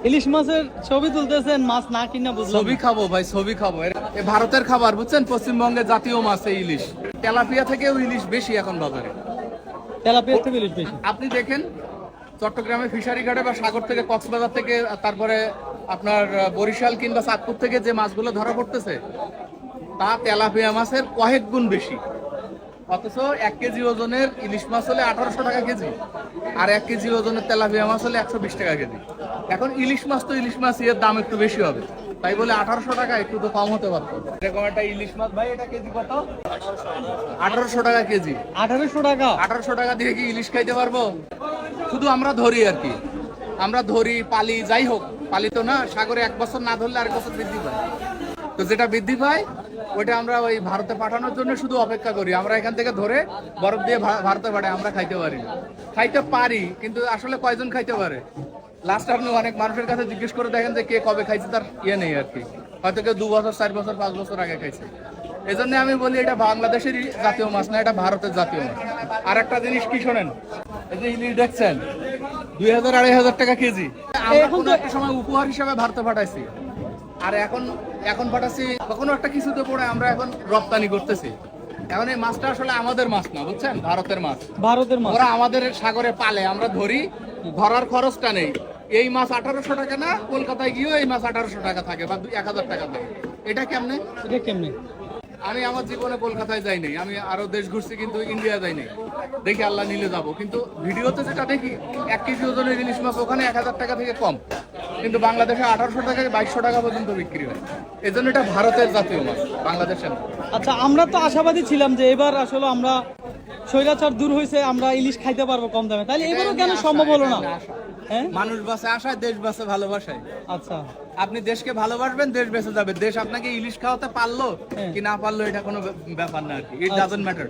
ইলিশ মাছের ছবি তুলতেছেন, মাছ না কিনা বুঝলাম ছবি খাবো ভাই, ছবি খাবো। এ ভারতের খাবার বুঝছেন, পশ্চিমবঙ্গের জাতীয় মাছ এই ইলিশ। তেলাপিয়া থেকেও ইলিশ বেশি এখন বাজারে। তেলাপিয়ার থেকে ইলিশ বেশি। আপনি দেখেন চট্টগ্রামে ফিশারি ঘাটে বা সাগর থেকে, কক্সবাজার থেকে, তারপরে আপনার বরিশাল কিংবা চাঁদপুর থেকে যে মাছগুলো ধরা পড়তেছে তা তেলাপিয়া মাছের কয়েক গুণ বেশি। অথচ 1 কেজি ওজনের ইলিশ মাছ হলে 1800 টাকা কেজি, আর 1 কেজি ওজনের তেলাপিয়া মাছ হলে 120 টাকা কেজি। এখন ইলিশ মাছ তো ইলিশ মাছ, এর দাম একটু বেশি হবে, তাই বলে 1800 টাকা একটু তো কম হতে পারতো। এরকম একটা ইলিশ মাছ ভাই, এটা কেজি কত? 1800 টাকা কেজি। 1800 টাকা? 1800 টাকা দিয়ে কি ইলিশ খাইতে পারবো? শুধু আমরা ধরি আর কি, আমরা ধরি, পালি, যাই হোক, পালি তো না, সাগরে 1 বছর না ধরলে আরেক বছর বৃদ্ধি পায়। তো যেটা বৃদ্ধি পায় ওইটা আমরা ওই ভারতে পাঠানোর জন্য শুধু অপেক্ষা করি। আমরা এখান থেকে ধরে বরফ দিয়ে ভারতে পাঠাই, আমরা খাইতে পারি না। খাইতে পারি, কিন্তু আসলে কয়জন খাইতে পারে? লাস্ট আপনি অনেক মানুষের কাছে জিজ্ঞেস করে দেখেন যে কে কবে খাইছে, তার ইয়ে নেই আর কি। হয়তো কেউ 2 বছর, 4 বছর, 5 বছর আগে খাইছে। এই জন্য আমি বলি এটা বাংলাদেশেরই জাতীয় মাছ না, এটা ভারতের জাতীয় মাছ। আর একটা জিনিস কি শোনেন, এই যে ইলিশ দেখছেন 2000-2500 টাকা কেজি। আমরা কোনো একটা সময় উপহার হিসাবে ভারতে পাঠাইছি, আর এখন পাঠাচ্ছি কখনো একটা কিছুতে পড়ে আমরা এখন রপ্তানি করতেছি। এখন এই মাছটা আসলে আমাদের মাছ না, বুঝছেন, ভারতের মাছ। ভারতের মাছ ওরা আমাদের সাগরে পালে, আমরা ধরি, ধরার খরচটা নেই। এই মাছ 1800 টাকা না, কলকাতায় গিয়েও এই মাছ 1800 টাকা থাকে বা 1000 টাকা থাকে। এটা কেমনে? এটা কেমনে? আমি আমার জীবনে কলকাতায় যাই নাই, আমি আরো দেশ ঘুরছি, কিন্তু ইন্ডিয়া যাই নাই। দেখি আল্লাহ নিলে যাবো, কিন্তু ভিডিওতে যেটা দেখি 1 কেজি ওজনের ইলিশ মাছ ওখানে 1000 টাকা থেকে কম, কিন্তু বাংলাদেশে 1800 টাকা 2200 টাকা পর্যন্ত বিক্রি হয়। এই জন্য এটা ভারতের জাতীয় মাছ, বাংলাদেশের না। আচ্ছা, আমরা তো আশাবাদী ছিলাম যে এবার আসলে আমরা স্বৈরাচার দূর হয়েছে, আমরা ইলিশ খাইতে পারবো কম দামে, তাহলে এবারও কেন সম্ভব হলো না? হ্যাঁ, মানুষ বাসে আশায়, দেশ বাসে ভালোবাসায়। আচ্ছা, আপনি দেশকে ভালোবাসবেন, দেশ বেঁচে যাবে। দেশ আপনাকে ইলিশ খাওয়াতে পারলো কি না পারলো এটা কোনো ব্যাপার না আর কি, ইট ডাজন্ট ম্যাটার।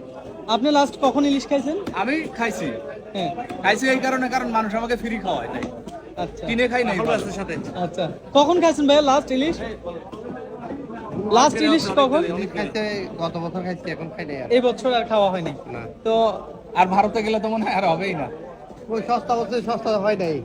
আপনি লাস্ট কখন ইলিশ খাইছেন? আমি খাইছি, হ্যাঁ, খাইছি এই কারণে, কারণ মানুষ আমাকে ফ্রি খাওয়ায়, তাই আচ্ছা, কিনে খাই নাই সাথে। আচ্ছা, কখন খাইছেন ভাইয়া লাস্ট ইলিশ? লাস্ট ইলিশ কখন? গত বছর খাইছি, এখন খাই নাই। এই বছর আর খাওয়া হয়নি। তো আর ভারতে গেলে তো মনে হয় আর হবেই না। ওই সস্তা বলতে সস্তা হয় নাই।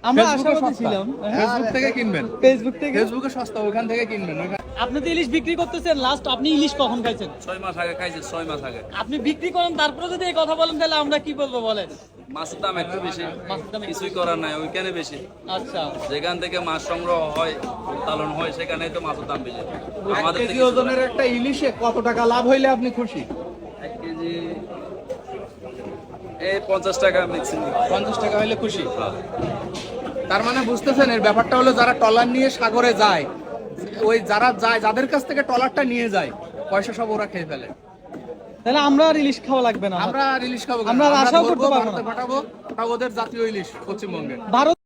আমরা ফেসবুকে আশাবাদী সস্তা। ছিলাম। ফেসবুক থেকে কিনবেন, ফেসবুক থেকে? ফেসবুকে সস্তা, ওখান থেকে কিনবেন। আপনি তো ইলিশ বিক্রি করতেছেন, লাস্ট আপনি ইলিশ কখন খাইছেন? 6 মাস আগে খাইছে, 6 মাস আগে। আপনি বিক্রি করেন, তারপরে যদি এই কথা বলেন তাহলে আমরা কি বলবো বলেন? মাছের দাম একটু বেশি, মাছের দাম একটু কিছুই করার নাই, ওইখানে বেশি। আচ্ছা, যেখান থেকে মাছ সংগ্রহ হয়, উৎপাদন হয়, সেখানেই তো মাছের দাম বেশি। 1 আমাদের কেজি থেকে ওজনের একটা ইলিশে কত টাকা লাভ হইলে আপনি খুশি? 1 কেজি এই 50 টাকা ম্যাক্সিমাম। 50 টাকা হইলে খুশি। তার মানে বুঝতেছেন, এর ব্যাপারটা হলো যারা ট্রলার নিয়ে সাগরে যায়, ওই যারা যায়, যাদের কাছ থেকে ট্রলারটা নিয়ে যায়, পয়সা সব ওরা খেয়ে ফেলে। তাহলে আমরা আর ইলিশ খাওয়া লাগবে না। আমরা আর ইলিশ খাবো কেন? আমরা আর আশাও করতে ধরবো, পারবো না। ভারতে পাঠাবো, ওটা ওদের জাতীয় ইলিশ পশ্চিমবঙ্গে। ভারত